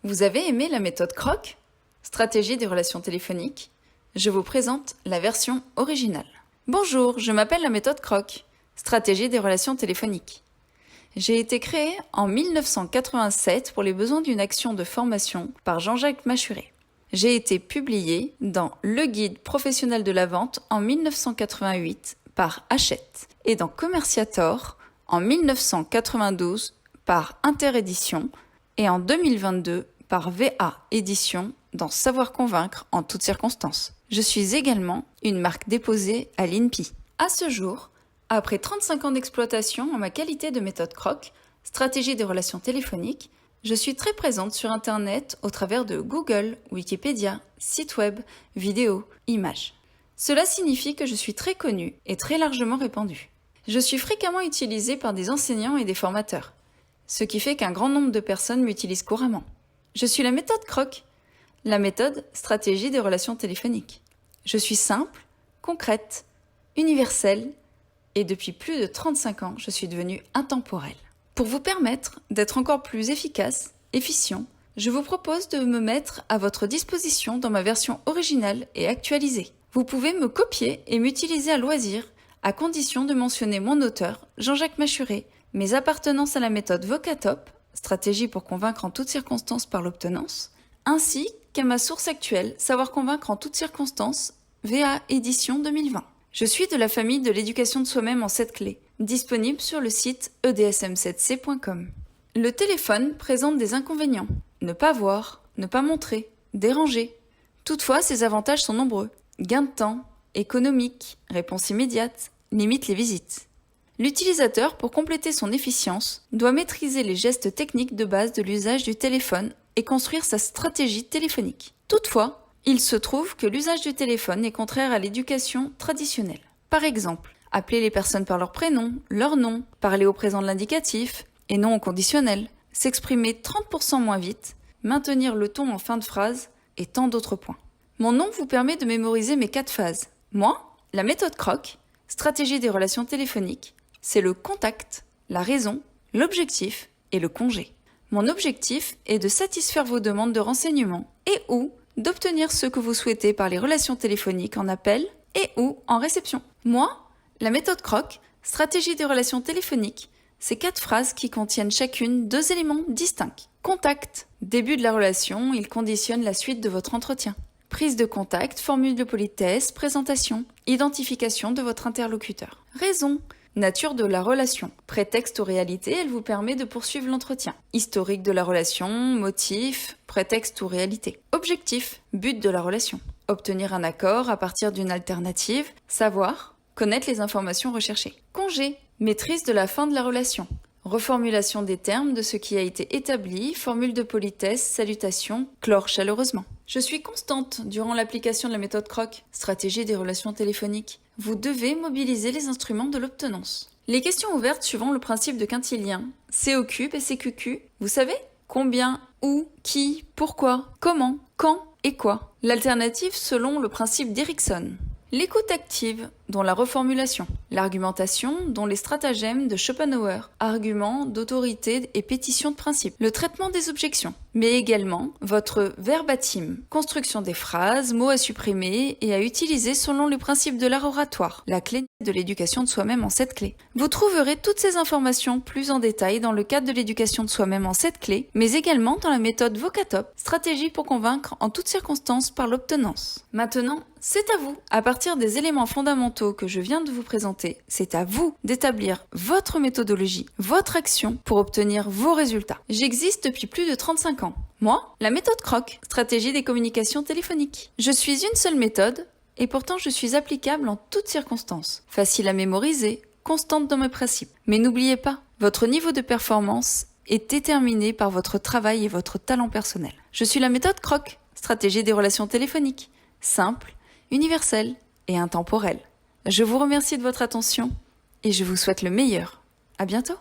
Vous avez aimé la méthode CROC, stratégie des relations téléphoniques? Je vous présente la version originale. Bonjour, je m'appelle la méthode CROC, stratégie des relations téléphoniques. J'ai été créée en 1987 pour les besoins d'une action de formation par Jean-Jacques Machuret. J'ai été publiée dans Le Guide professionnel de la vente en 1988 par Hachette et dans Commerciator en 1992 par Interédition et en 2022 par VA Édition dans Savoir convaincre en toutes circonstances. Je suis également une marque déposée à l'INPI. À ce jour, après 35 ans d'exploitation en ma qualité de méthode CROC, stratégie des relations téléphoniques, je suis très présente sur Internet au travers de Google, Wikipédia, sites web, vidéos, images. Cela signifie que je suis très connue et très largement répandue. Je suis fréquemment utilisée par des enseignants et des formateurs, ce qui fait qu'un grand nombre de personnes m'utilisent couramment. Je suis la méthode CROC, la méthode stratégie des relations téléphoniques. Je suis simple, concrète, universelle et depuis plus de 35 ans, je suis devenue intemporelle. Pour vous permettre d'être encore plus efficace, efficient, je vous propose de me mettre à votre disposition dans ma version originale et actualisée. Vous pouvez me copier et m'utiliser à loisir, à condition de mentionner mon auteur, Jean-Jacques Machuret, mes appartenances à la méthode Vocatop, stratégie pour convaincre en toutes circonstances par l'obtenance, ainsi qu'à ma source actuelle, Savoir convaincre en toutes circonstances, VA Édition 2020. Je suis de la famille de l'éducation de soi-même en 7 clés, disponible sur le site edsm7c.com. Le téléphone présente des inconvénients. Ne pas voir, ne pas montrer, déranger. Toutefois, ses avantages sont nombreux. Gain de temps, économique, réponse immédiate, limite les visites. L'utilisateur, pour compléter son efficience, doit maîtriser les gestes techniques de base de l'usage du téléphone et construire sa stratégie téléphonique. Toutefois, il se trouve que l'usage du téléphone est contraire à l'éducation traditionnelle. Par exemple, appeler les personnes par leur prénom, leur nom, parler au présent de l'indicatif et non au conditionnel, s'exprimer 30% moins vite, maintenir le ton en fin de phrase et tant d'autres points. Mon nom vous permet de mémoriser mes 4 phases. Moi, la méthode CROC, stratégie des relations téléphoniques, c'est le contact, la raison, l'objectif et le congé. Mon objectif est de satisfaire vos demandes de renseignements et ou d'obtenir ce que vous souhaitez par les relations téléphoniques en appel et ou en réception. Moi, la méthode CROC, stratégie des relations téléphoniques, c'est 4 phrases qui contiennent chacune 2 éléments distincts. Contact, début de la relation, il conditionne la suite de votre entretien. Prise de contact, formule de politesse, présentation, identification de votre interlocuteur. Raison, nature de la relation. Prétexte aux réalités, elle vous permet de poursuivre l'entretien. Historique de la relation, motif, prétexte ou réalité. Objectif, but de la relation. Obtenir un accord à partir d'une alternative. Savoir, connaître les informations recherchées. Congé, maîtrise de la fin de la relation. Reformulation des termes de ce qui a été établi, formule de politesse, salutation, clore chaleureusement. Je suis constante durant l'application de la méthode CROC, stratégie des relations téléphoniques. Vous devez mobiliser les instruments de l'obtenance. Les questions ouvertes suivant le principe de quintilien, COQ et CQQ, vous savez? Combien, où, qui, pourquoi, comment, quand et quoi. L'alternative selon le principe d'Erikson. L'écoute active, dont la reformulation. L'argumentation, dont les stratagèmes de Schopenhauer. Arguments d'autorité et pétition de principe. Le traitement des objections. Mais également votre verbatim. Construction des phrases, mots à supprimer et à utiliser selon les principes de l'art oratoire. La clé de l'éducation de soi-même en 7 clés. Vous trouverez toutes ces informations plus en détail dans le cadre de l'éducation de soi-même en 7 clés, mais également dans la méthode Vocatop, stratégie pour convaincre en toutes circonstances par l'obtenance. Maintenant, c'est à vous. À partir des éléments fondamentaux que je viens de vous présenter, c'est à vous d'établir votre méthodologie, votre action pour obtenir vos résultats. J'existe depuis plus de 35 ans. Moi, la méthode CROC, stratégie des communications téléphoniques. Je suis une seule méthode et pourtant je suis applicable en toutes circonstances. Facile à mémoriser, constante dans mes principes. Mais n'oubliez pas, votre niveau de performance est déterminé par votre travail et votre talent personnel. Je suis la méthode CROC, stratégie des relations téléphoniques. Simple, universelle et intemporelle. Je vous remercie de votre attention et je vous souhaite le meilleur. À bientôt!